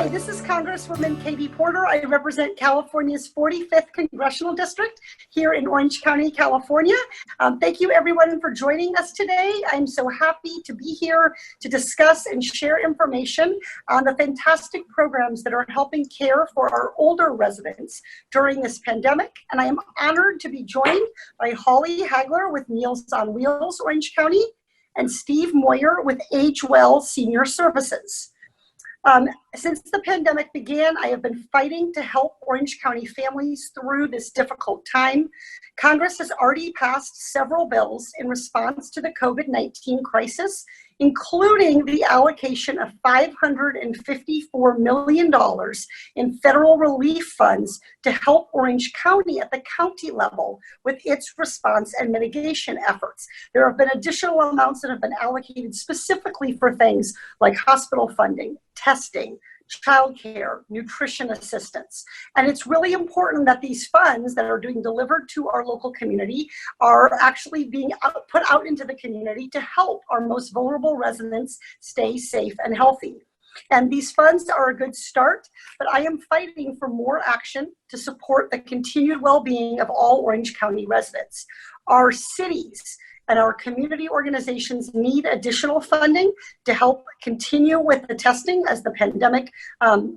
Hi, this is Congresswoman Katie Porter. I represent California's 45th Congressional District here in Orange County, California. Thank you everyone for joining us today. I'm so happy to be here to discuss and share information on the fantastic programs that are helping care for our older residents during this pandemic. And I am honored to be joined by Holly Hagler with Meals on Wheels, Orange County, and Steve Moyer with Age Well Senior Services. Since the pandemic began, I have been fighting to help Orange County families through this difficult time. Congress has already passed several bills in response to the COVID-19 crisis, including the allocation of $554 million in federal relief funds to help Orange County at the county level with its response and mitigation efforts. There have been additional amounts that have been allocated specifically for things like hospital funding, testing, childcare, nutrition assistance. And it's really important that these funds that are being delivered to our local community are actually being put out into the community to help our most vulnerable residents stay safe and healthy. And these funds are a good start, but I am fighting for more action to support the continued well-being of all Orange County residents. Our cities and our community organizations need additional funding to help continue with the testing as the pandemic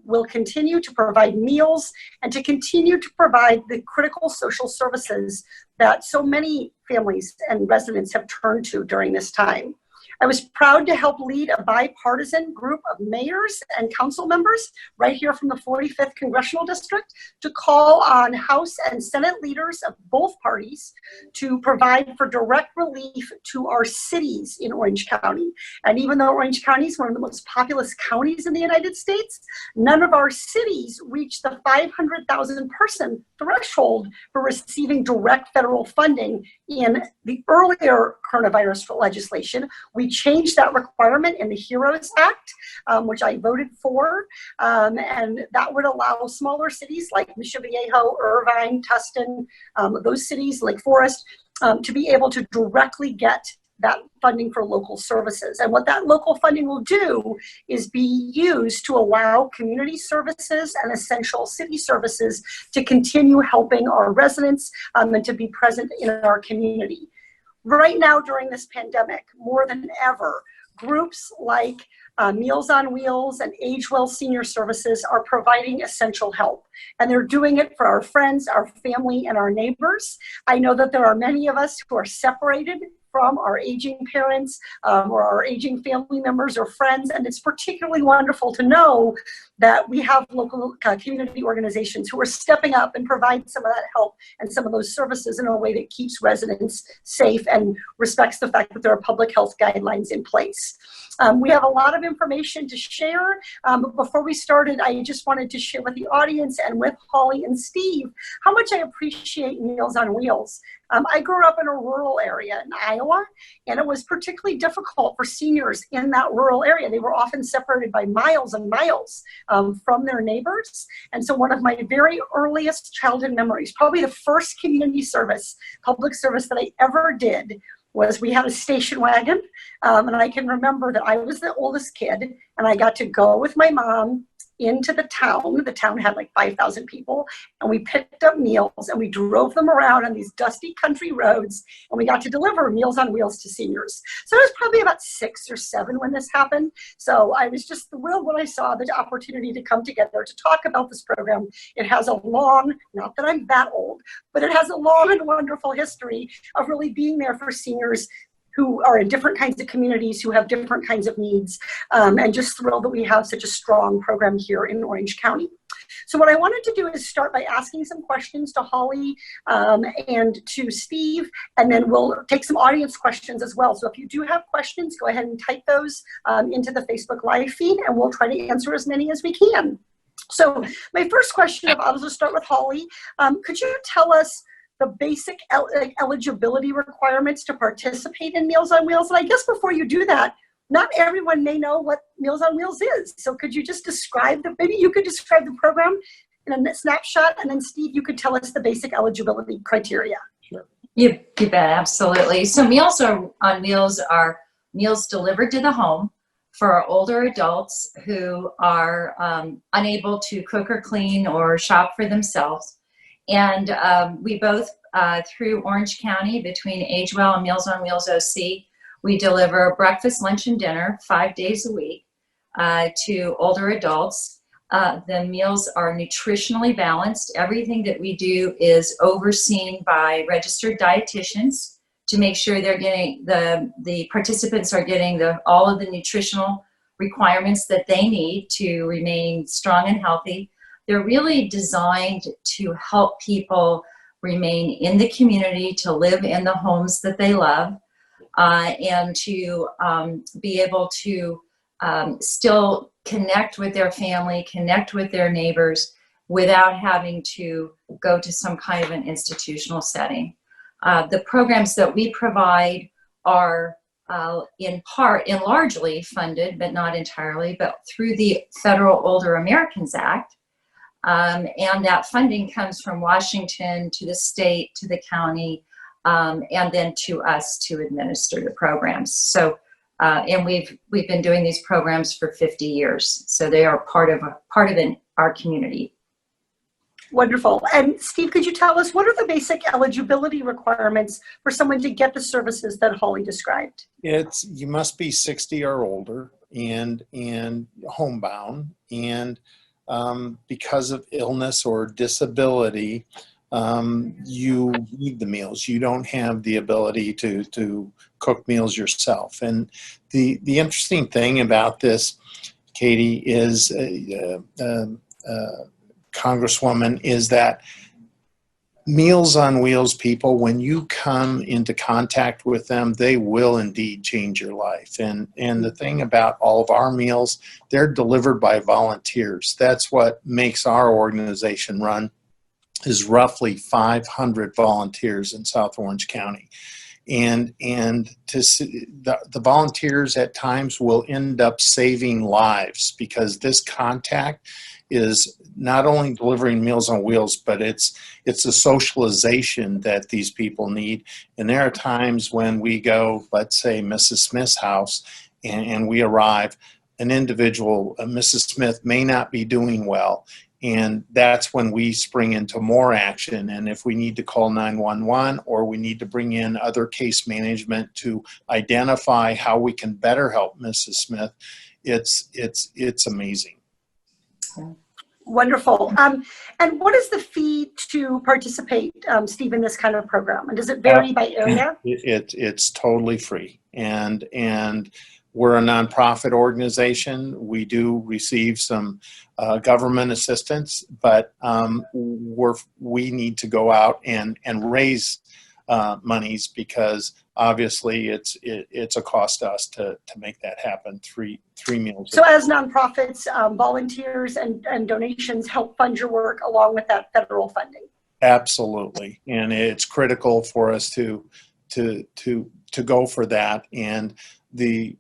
will continue to provide meals and to continue to provide the critical social services that so many families and residents have turned to during this time. I was proud to help lead a bipartisan group of mayors and council members right here from the 45th Congressional District to call on House and Senate leaders of both parties to provide for direct relief to our cities in Orange County. And even though Orange County is one of the most populous counties in the United States, none of our cities reach the 500,000 person threshold for receiving direct federal funding in the earlier coronavirus legislation. We changed that requirement in the HEROES Act, which I voted for, and that would allow smaller cities like Mission Viejo, Irvine, Tustin, those cities, Lake Forest, to be able to directly get that funding for local services. And what that local funding will do is be used to allow community services and essential city services to continue helping our residents and to be present in our community. Right now during this pandemic, more than ever, groups like Meals on Wheels and Age Well Senior Services are providing essential help. And they're doing it for our friends, our family, and our neighbors. I know that there are many of us who are separated from our aging parents or our aging family members or friends. And it's particularly wonderful to know that we have local community organizations who are stepping up and provide some of that help and some of those services in a way that keeps residents safe and respects the fact that there are public health guidelines in place. We have a lot of information to share, but before we started, I just wanted to share with the audience and with Holly and Steve how much I appreciate Meals on Wheels. I grew up in a rural area in Iowa, and it was particularly difficult for seniors in that rural area. They were often separated by miles and miles from their neighbors. And so one of my very earliest childhood memories, probably the first community service, public service that I ever did, was we had a station wagon. And I can remember that I was the oldest kid, and I got to go with my mom into the town. The town had like 5,000 people, and we picked up meals and we drove them around on these dusty country roads, and we got to deliver Meals on Wheels to seniors. So I was probably about 6 or 7 when this happened. So I was just thrilled when I saw the opportunity to come together to talk about this program. It has a long, not that I'm that old, but it has a long and wonderful history of really being there for seniors who are in different kinds of communities, who have different kinds of needs, and just thrilled that we have such a strong program here in Orange County. So what I wanted to do is start by asking some questions to Holly and to Steve, and then we'll take some audience questions as well. So if you do have questions, go ahead and type those into the Facebook Live feed, and we'll try to answer as many as we can. So my first question, I'll just start with Holly. Could you tell us the basic eligibility requirements to participate in Meals on Wheels? And I guess before you do that, not everyone may know what Meals on Wheels is. So could you just describe maybe you could describe the program in a snapshot, and then Steve, you could tell us the basic eligibility criteria. Sure. You bet, absolutely. So Meals on Wheels are meals delivered to the home for our older adults who are unable to cook or clean or shop for themselves. And we both, through Orange County, between Agewell and Meals on Wheels OC, we deliver breakfast, lunch, and dinner 5 days a week to older adults. The meals are nutritionally balanced. Everything that we do is overseen by registered dietitians to make sure they're getting, the participants are getting all of the nutritional requirements that they need to remain strong and healthy. They're really designed to help people remain in the community, to live in the homes that they love, and to be able to still connect with their family, connect with their neighbors without having to go to some kind of an institutional setting. The programs that we provide are in largely funded, but not entirely, but through the Federal Older Americans Act. And that funding comes from Washington to the state, to the county, and then to us to administer the programs. So, and we've been doing these programs for 50 years. So they are part of our community. Wonderful. And Steve, could you tell us what are the basic eligibility requirements for someone to get the services that Holly described? You must be 60 or older and homebound, and because of illness or disability, you need the meals. You don't have the ability to cook meals yourself. And the interesting thing about this, Katie, is Congresswoman, is that Meals on Wheels people, when you come into contact with them, they will indeed change your life. And the thing about all of our meals, they're delivered by volunteers. That's what makes our organization run, is roughly 500 volunteers in South Orange County. And the volunteers at times will end up saving lives, because this contact is not only delivering Meals on Wheels, but it's a socialization that these people need. And there are times when we go, let's say, Mrs. Smith's house, and we arrive, an individual, Mrs. Smith, may not be doing well. And that's when we spring into more action. And if we need to call 911, or we need to bring in other case management to identify how we can better help Mrs. Smith, it's amazing. Wonderful. And what is the fee to participate, Steve, in this kind of program? And does it vary by area? It's totally free. And we're a nonprofit organization. We do receive some government assistance, but we need to go out and raise monies, because obviously it's a cost to us to make that happen. Three meals. So as nonprofits, volunteers and donations help fund your work along with that federal funding. Absolutely, and it's critical for us to go for that. And the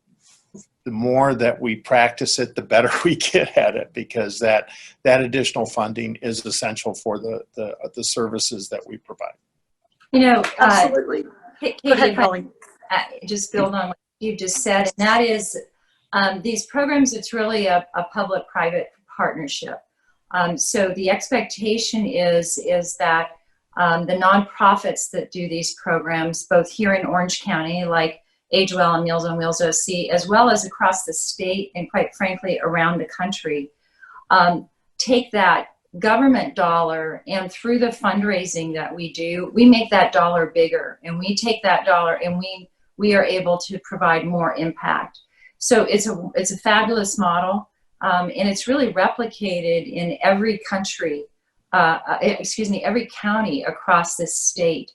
more that we practice it, the better we get at it, because that additional funding is essential for the services that we provide. You know, absolutely. Katie, go ahead, Holly. Just build on what you just said, and that is these programs, it's really a public-private partnership. So the expectation is that the nonprofits that do these programs, both here in Orange County, like Agewell and Meals on Wheels OC, as well as across the state and quite frankly around the country, take that government dollar, and through the fundraising that we do, we make that dollar bigger, and we take that dollar and we are able to provide more impact. So it's a fabulous model, and it's really replicated in every country, every county across this state.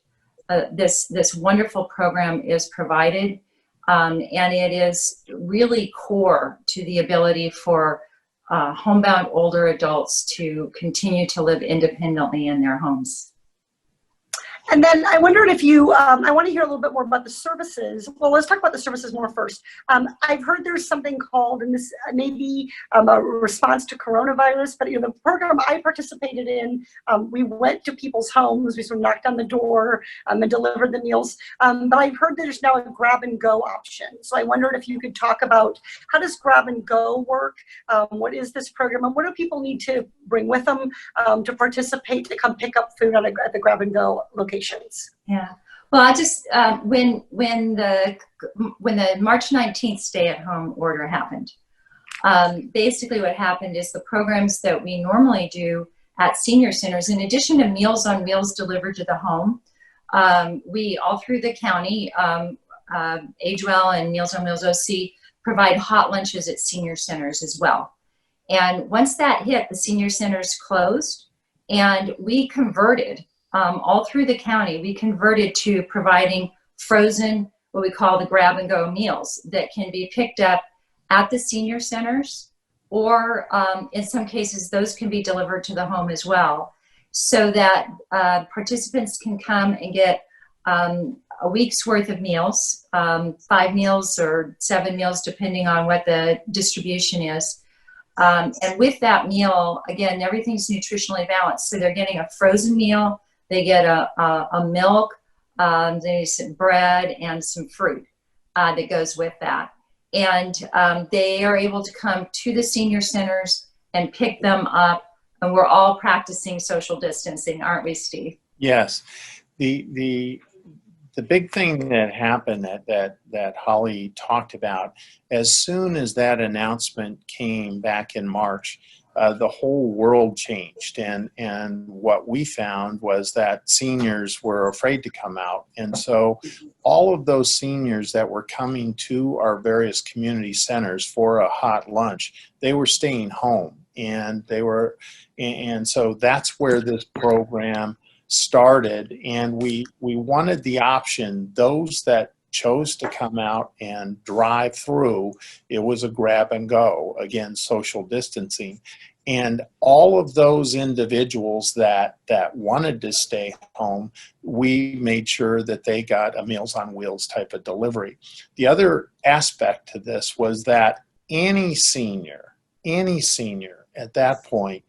This wonderful program is provided, and it is really core to the ability for homebound older adults to continue to live independently in their homes. And then I wondered if you, I want to hear a little bit more about the services. Well, let's talk about the services more first. I've heard there's something called, and this may be a response to coronavirus, but the program I participated in, we went to people's homes, we sort of knocked on the door and delivered the meals. But I've heard there's now a grab and go option. So I wondered if you could talk about how does grab and go work? What is this program, and what do people need to bring with them to participate, to come pick up food at the grab and go locations? Yeah. Well, I just when the March 19th stay-at-home order happened, basically what happened is the programs that we normally do at senior centers, in addition to Meals on Wheels delivered to the home, we all through the county, Age Well and Meals on Wheels OC provide hot lunches at senior centers as well. And once that hit, the senior centers closed, and we converted. All through the county, we converted to providing frozen, what we call the grab and go meals that can be picked up at the senior centers, or in some cases, those can be delivered to the home as well, so that participants can come and get a week's worth of meals, 5 meals or 7 meals, depending on what the distribution is. And with that meal, again, everything's nutritionally balanced. So they're getting a frozen meal, they get a milk, they get some bread and some fruit that goes with that. And they are able to come to the senior centers and pick them up. And we're all practicing social distancing, aren't we, Steve? Yes. The big thing that happened that Holly talked about, as soon as that announcement came back in March, the whole world changed, and what we found was that seniors were afraid to come out, and so all of those seniors that were coming to our various community centers for a hot lunch, they were staying home, and so that's where this program started. And we wanted the option, those that chose to come out and drive through, it was a grab and go, again, social distancing. And all of those individuals that wanted to stay home, we made sure that they got a Meals on Wheels type of delivery. The other aspect to this was that any senior at that point,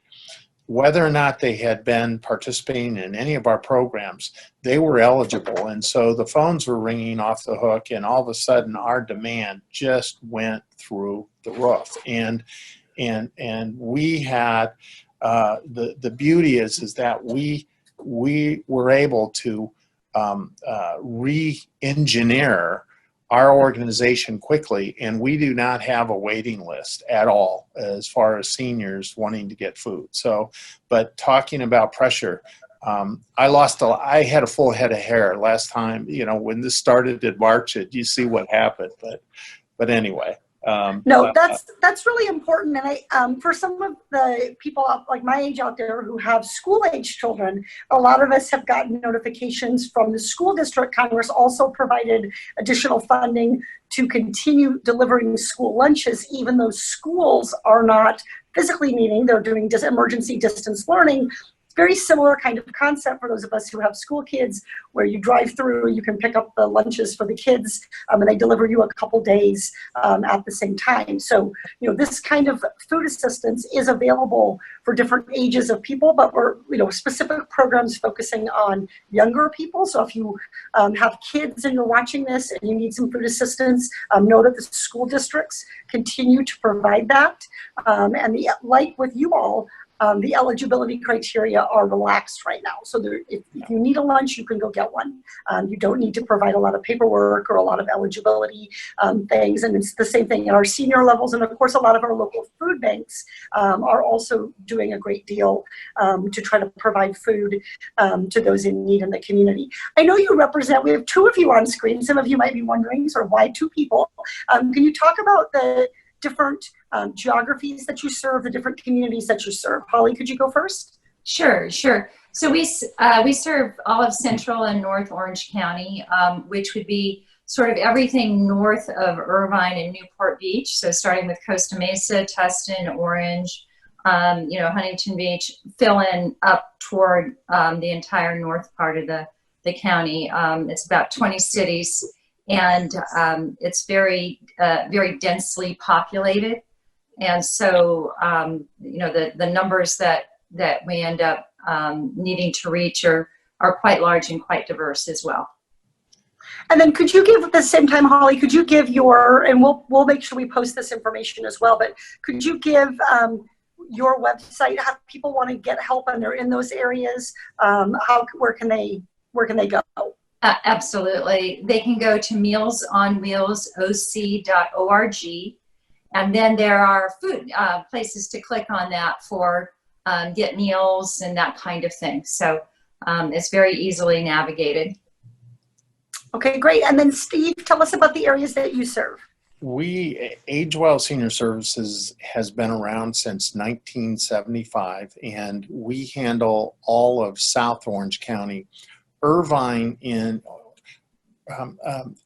whether or not they had been participating in any of our programs, they were eligible. And so the phones were ringing off the hook, and all of a sudden our demand just went through the roof. And we had, the beauty is that we were able to re-engineer our organization quickly, and we do not have a waiting list at all as far as seniors wanting to get food. So, but talking about pressure, I had a full head of hair last time, when this started in March, you see what happened, but anyway. No, that's really important. And for some of the people like my age out there who have school-age children, a lot of us have gotten notifications from the school district. Congress also provided additional funding to continue delivering school lunches, even though schools are not physically meeting. They're doing emergency distance learning. Very similar kind of concept for those of us who have school kids, where you drive through, you can pick up the lunches for the kids, and they deliver you a couple days at the same time. So, this kind of food assistance is available for different ages of people, but we're, specific programs focusing on younger people. So if you have kids and you're watching this and you need some food assistance, know that the school districts continue to provide that. And like with you all, the eligibility criteria are relaxed right now. So if you need a lunch, you can go get one. You don't need to provide a lot of paperwork or a lot of eligibility things. And it's the same thing at our senior levels. And of course, a lot of our local food banks are also doing a great deal to try to provide food to those in need in the community. I know you represent, we have 2 of you on screen. Some of you might be wondering sort of why 2 people. Can you talk about the different geographies that you serve, the different communities that you serve? Holly, could you go first? Sure. So we serve all of Central and North Orange County, which would be sort of everything north of Irvine and Newport Beach. So starting with Costa Mesa, Tustin, Orange, Huntington Beach, fill in up toward the entire north part of the the county. It's about 20 cities, and it's very, very densely populated. And so, you know, the numbers that we end up needing to reach are quite large and quite diverse as well. And then could you give, at the same time, Holly, could you give your, and we'll make sure we post this information as well, but could you give your website, how people want to get help and they're in those areas, where can they go? Absolutely. They can go to mealsonwheelsoc.org, and then there are food places to click on that for get meals and that kind of thing. So it's very easily navigated. Okay, great. And then Steve, tell us about the areas that you serve. Age Well Senior Services has been around since 1975, and we handle all of South Orange County. Irvine in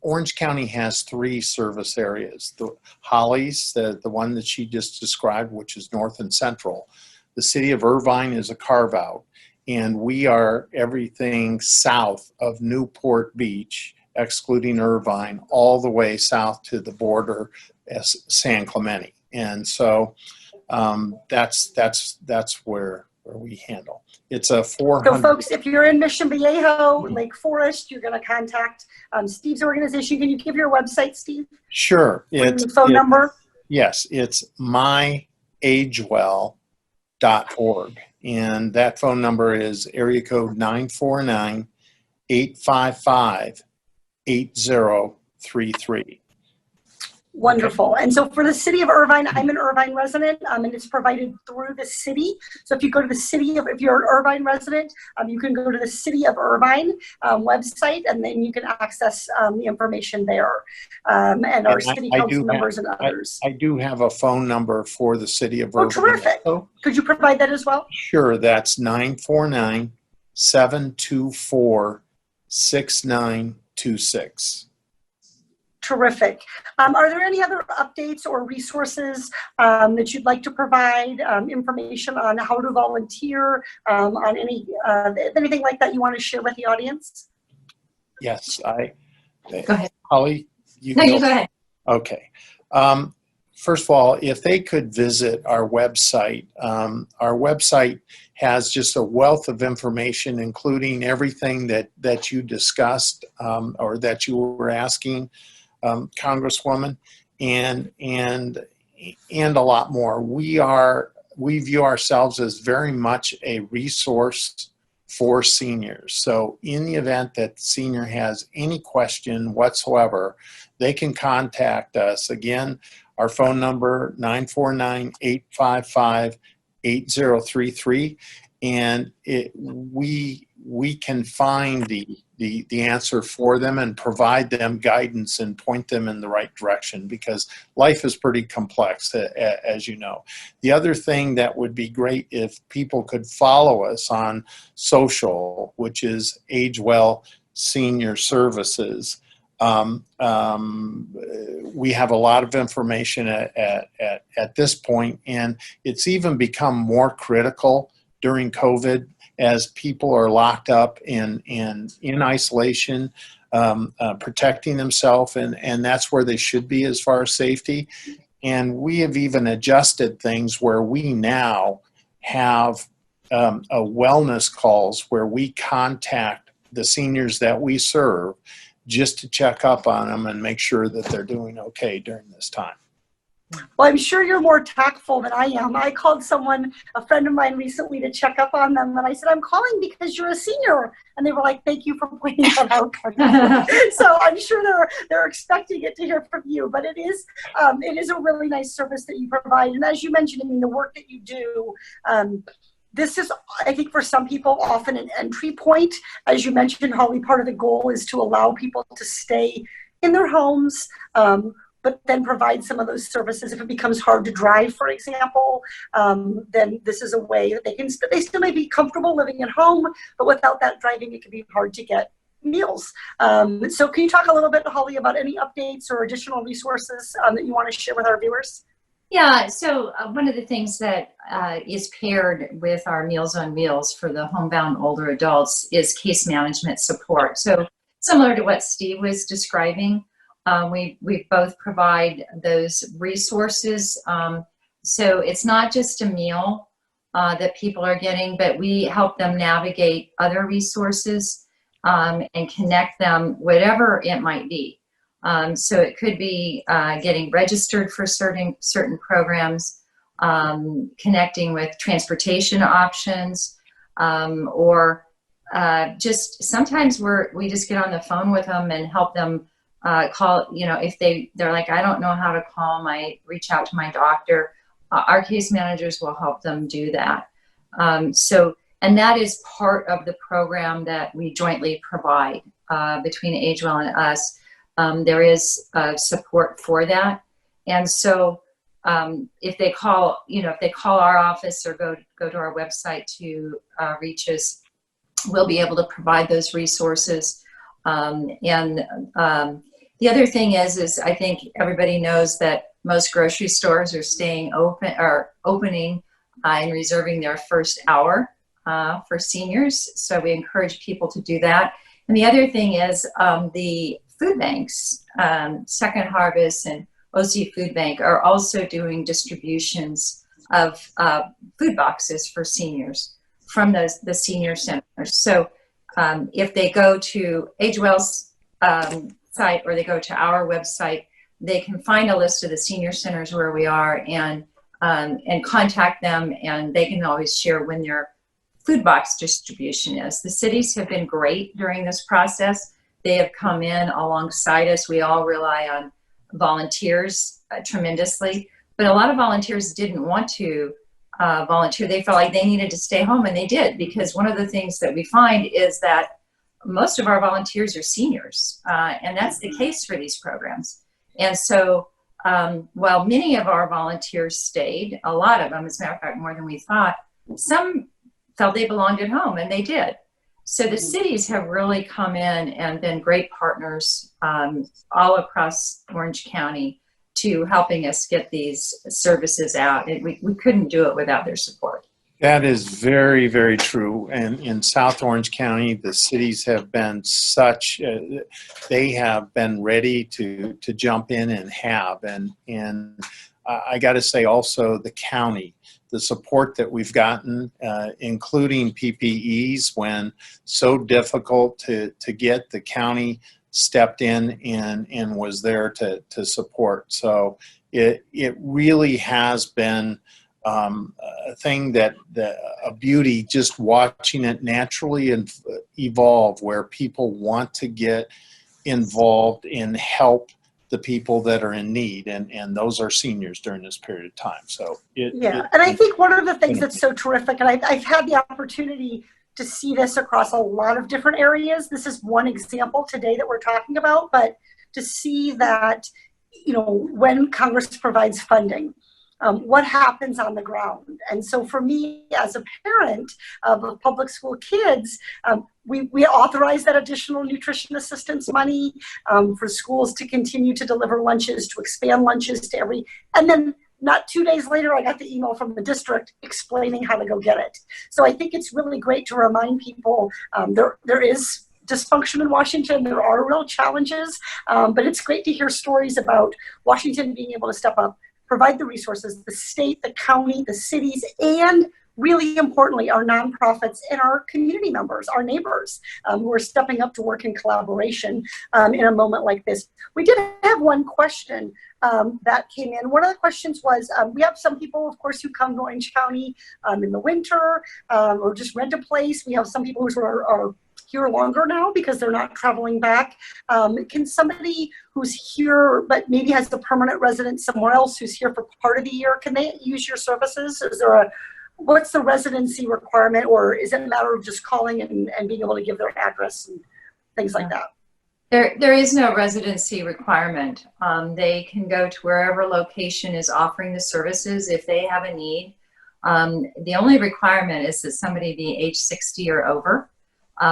Orange County has 3 service areas. The Holly's, the one that she just described, which is north and central. The city of Irvine is a carve-out, and we are everything south of Newport Beach, excluding Irvine, all the way south to the border as San Clemente. And so that's where we handle. It's a 400. So folks, if you're in Mission Viejo, Lake Forest, you're going to contact Steve's organization. Can you give your website, Steve? Sure. Phone number? Yes, it's myagewell.org. And that phone number is area code 949-855-8033. Wonderful. And so for the city of Irvine, I'm an Irvine resident, and it's provided through the city. So if you go to the city of, if you're an Irvine resident, you can go to the City of Irvine website, and then you can access the information there, and our city council members and others. I do have a phone number for the city of Irvine. Oh, terrific. Could you provide that as well? Sure. That's 949-724-6926. Terrific. Are there any other updates or resources that you'd like to provide, information on how to volunteer, on anything like that you want to share with the audience? Yes, Go ahead. Holly, you go ahead. Okay. First of all, if they could visit our website has just a wealth of information, including everything that you discussed or that you were asking, Congresswoman, and a lot more. We view ourselves as very much a resource for seniors. So in the event that the senior has any question whatsoever, they can contact us. Again, our phone number 949-855-8033, and we can find the answer for them and provide them guidance and point them in the right direction, because life is pretty complex, as you know. The other thing that would be great if people could follow us on social, which is Age Well Senior Services. We have a lot of information at this point, and it's even become more critical during COVID as people are locked up in isolation, protecting themselves, and that's where they should be as far as safety. And we have even adjusted things where we now have a wellness calls where we contact the seniors that we serve just to check up on them and make sure that they're doing okay during this time. Well, I'm sure you're more tactful than I am. I called a friend of mine recently to check up on them, and I said, I'm calling because you're a senior. And they were like, thank you for pointing that out. So I'm sure they're expecting it to hear from you, but it is a really nice service that you provide. And as you mentioned, I mean, the work that you do, this is, I think, for some people, often an entry point. As you mentioned, Holly, part of the goal is to allow people to stay in their homes, but then provide some of those services. If it becomes hard to drive, for example, then this is a way that they still may be comfortable living at home, but without that driving, it can be hard to get meals. So can you talk a little bit, Holly, about any updates or additional resources that you want to share with our viewers? Yeah, so one of the things that is paired with our Meals on Wheels for the homebound older adults is case management support. So similar to what Steve was describing, we both provide those resources. So it's not just a meal that people are getting, but we help them navigate other resources and connect them, whatever it might be. So it could be getting registered for certain programs, connecting with transportation options, or just sometimes we just get on the phone with them and help them call. You know, if they're like, I don't know how to call reach out to my doctor. Our case managers will help them do that. And that is part of the program that we jointly provide between AgeWell and us. There is support for that. And so if they call, if they call our office or go to our website to reach us, we'll be able to provide those resources. The other thing is I think everybody knows that most grocery stores are opening and reserving their first hour for seniors. So we encourage people to do that. And the other thing is the food banks, Second Harvest and OC Food Bank are also doing distributions of food boxes for seniors from the senior centers. So if they go to AgeWell's site or they go to our website, they can find a list of the senior centers where we are and contact them, and they can always share when their food box distribution is. The cities have been great during this process. They have come in alongside us. We all rely on volunteers tremendously, but a lot of volunteers didn't want to volunteer. They felt like they needed to stay home, and they did, because one of the things that we find is that most of our volunteers are seniors, and that's the case for these programs. And so while many of our volunteers stayed, a lot of them, as a matter of fact, more than we thought, some felt they belonged at home, and they did. So the cities have really come in and been great partners all across Orange County to helping us get these services out. We couldn't do it without their support. That is very, very true. And in South Orange County, the cities have been they have been ready to jump in and have. And I got to say also the county, the support that we've gotten, including PPEs, when so difficult to get, the county stepped in and was there to support. So it really has been a thing a beauty, just watching it naturally and evolve, where people want to get involved and help the people that are in need, and those are seniors during this period of time. So and I think one of the things that's so terrific, and I've had the opportunity to see this across a lot of different areas. This is one example today that we're talking about, but to see that, when Congress provides funding, what happens on the ground. And so for me, as a parent of public school kids, we authorize that additional nutrition assistance money for schools to continue to deliver lunches, to expand lunches to and then not 2 days later, I got the email from the district explaining how to go get it. So I think it's really great to remind people there is dysfunction in Washington. There are real challenges, but it's great to hear stories about Washington being able to step up, provide the resources, the state, the county, the cities, and really importantly, our nonprofits and our community members, our neighbors, who are stepping up to work in collaboration in a moment like this. We did have one question that came in. One of the questions was, we have some people, of course, who come to Orange County in the winter or just rent a place. We have some people who are here longer now because they're not traveling back. Can somebody who's here but maybe has a permanent residence somewhere else who's here for part of the year, can they use your services? Is there what's the residency requirement, or is it a matter of just calling and being able to give their address and things like that? There is no residency requirement. They can go to wherever location is offering the services if they have a need. The only requirement is that somebody be age 60 or over.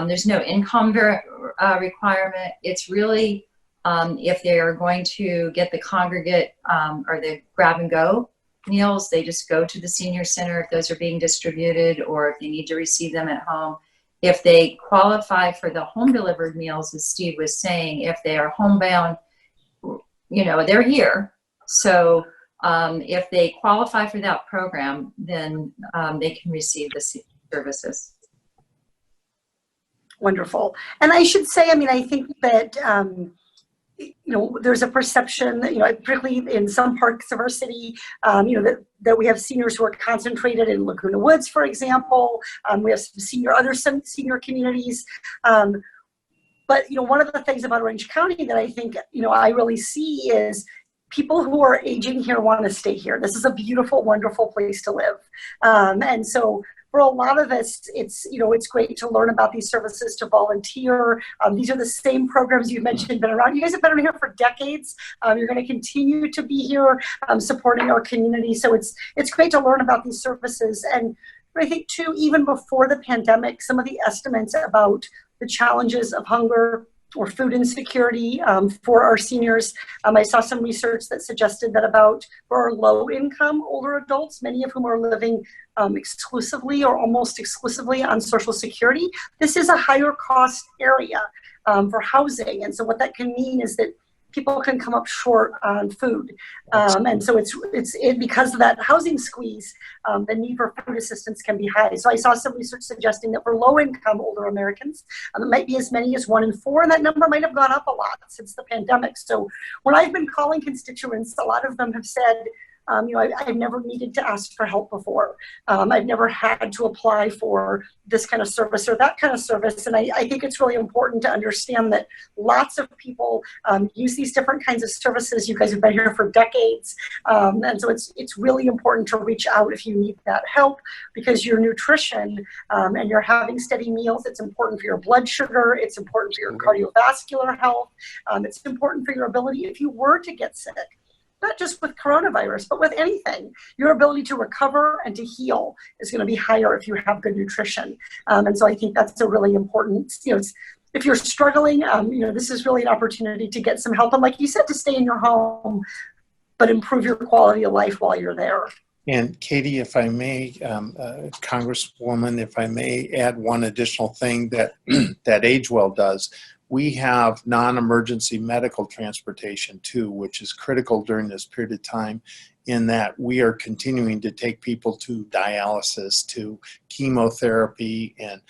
There's no income requirement. It's really if they are going to get the congregate or the grab and go meals, they just go to the senior center if those are being distributed, or if they need to receive them at home. If they qualify for the home delivered meals, as Steve was saying, if they are homebound, they're here. So if they qualify for that program, then they can receive the services. Wonderful. And I should say, I think that, there's a perception that, particularly in some parts of our city, that we have seniors who are concentrated in Laguna Woods, for example. We have some senior communities. But, one of the things about Orange County that I think, I really see is people who are aging here want to stay here. This is a beautiful, wonderful place to live. And so for a lot of us, it's great to learn about these services, to volunteer. These are the same programs you mentioned been around. You guys have been around here for decades. You're going to continue to be here supporting our community. So it's great to learn about these services. And I think too, even before the pandemic, some of the estimates about the challenges of hunger or food insecurity for our seniors. I saw some research that suggested that for our low-income older adults, many of whom are living exclusively or almost exclusively on Social Security, this is a higher cost area for housing. And so what that can mean is that people can come up short on food. And so because of that housing squeeze, the need for food assistance can be high. So I saw some research suggesting that for low-income older Americans, it might be as many as 1 in 4, and that number might have gone up a lot since the pandemic. So when I've been calling constituents, a lot of them have said, I've never needed to ask for help before. I've never had to apply for this kind of service or that kind of service. And I think it's really important to understand that lots of people use these different kinds of services. You guys have been here for decades. And so it's really important to reach out if you need that help, because your nutrition and you're having steady meals, it's important for your blood sugar. It's important for your cardiovascular health. It's important for your ability, if you were to get sick, not just with coronavirus, but with anything, your ability to recover and to heal is going to be higher if you have good nutrition. And so I think that's a really important, if you're struggling, this is really an opportunity to get some help. And like you said, to stay in your home, but improve your quality of life while you're there. And Katie, if I may, Congresswoman, if I may add one additional thing that that AgeWell does. We have non-emergency medical transportation too, which is critical during this period of time, in that we are continuing to take people to dialysis, to chemotherapy, and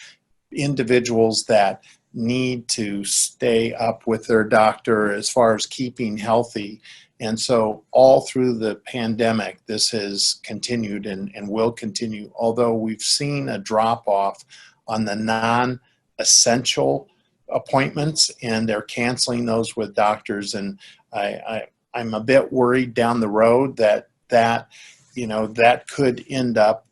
individuals that need to stay up with their doctor as far as keeping healthy. And so all through the pandemic, this has continued and will continue, although we've seen a drop-off on the non-essential appointments, and they're canceling those with doctors. And I'm a bit worried down the road that could end up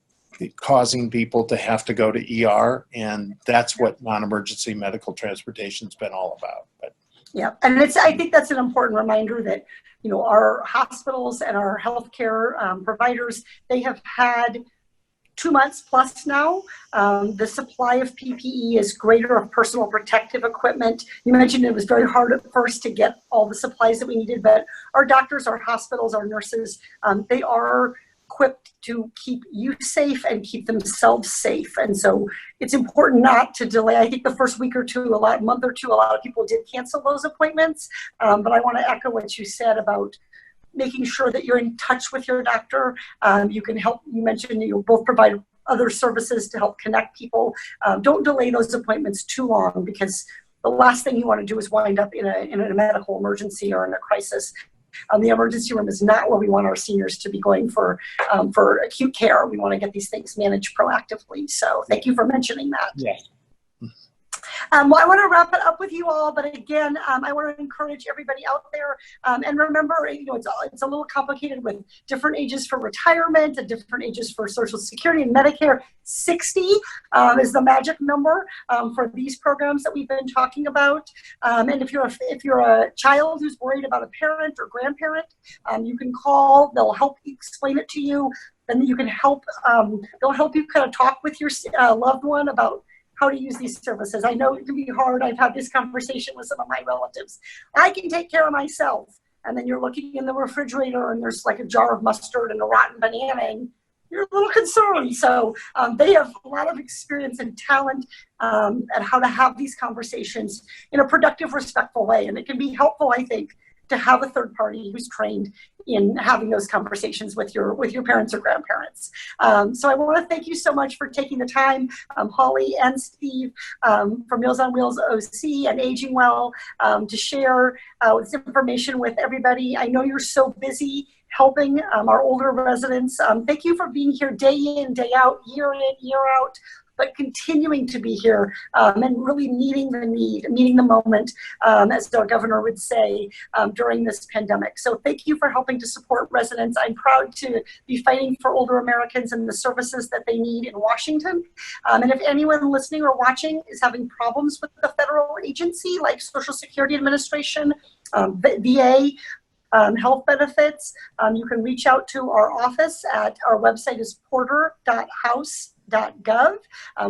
causing people to have to go to ER, and that's what non-emergency medical transportation's been all about. But yeah, and I think that's an important reminder that our hospitals and our healthcare providers, they have had 2 months plus now. The supply of PPE is greater, of personal protective equipment. You mentioned it was very hard at first to get all the supplies that we needed, but our doctors, our hospitals, our nurses, they are equipped to keep you safe and keep themselves safe. And so it's important not to delay. I think the first week or two, month or two, a lot of people did cancel those appointments. But I want to echo what you said about making sure that you're in touch with your doctor. You can help. You mentioned you both provide other services to help connect people. Don't delay those appointments too long, because the last thing you want to do is wind up in a medical emergency or in a crisis. The emergency room is not where we want our seniors to be going for acute care. We want to get these things managed proactively. So thank you for mentioning that. yeah. Well, I want to wrap it up with you all, but again, I want to encourage everybody out there. And remember, it's a little complicated with different ages for retirement and different ages for Social Security and Medicare. 60 is the magic number for these programs that we've been talking about. And if you're a child who's worried about a parent or grandparent, you can call. They'll help explain it to you. Then you can help. They'll help you kind of talk with your loved one about how to use these services. I know it can be hard. I've had this conversation with some of my relatives. I can take care of myself. and then you're looking in the refrigerator and there's like a jar of mustard and a rotten banana, and you're a little concerned. So they have a lot of experience and talent at how to have these conversations in a productive, respectful way. And it can be helpful, I think, to have a third party who's trained in having those conversations with your parents or grandparents. So I want to thank you so much for taking the time, Holly and Steve from Meals on Wheels OC and Aging Well, to share this information with everybody. I know you're so busy helping our older residents. Thank you for being here day in, day out, year in, year out, but continuing to be here and really meeting the need, meeting the moment, as our governor would say, during this pandemic. So thank you for helping to support residents. I'm proud to be fighting for older Americans and the services that they need in Washington. And if anyone listening or watching is having problems with the federal agency like Social Security Administration, VA, health benefits, you can reach out to our office at our website is porter.house.gov.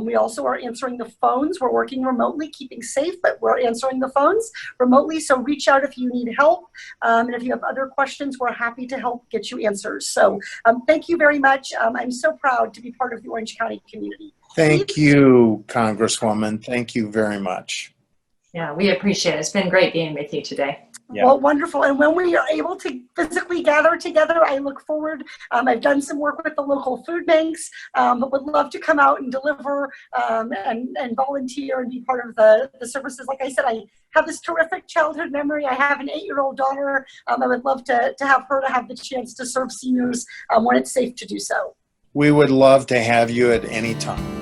We also are answering the phones. We're working remotely, keeping safe, but we're answering the phones remotely. So reach out if you need help. And if you have other questions, we're happy to help get you answers. So thank you very much. I'm so proud to be part of the Orange County community. Thank you, Congresswoman. Thank you very much. Yeah, we appreciate it. It's been great being with you today. Yeah. Well, wonderful. And when we are able to physically gather together, I look forward. I've done some work with the local food banks, but would love to come out and deliver and volunteer and be part of the services. Like I said, I have this terrific childhood memory. I have an 8-year-old daughter. I would love to have her to have the chance to serve seniors when it's safe to do so. We would love to have you at any time.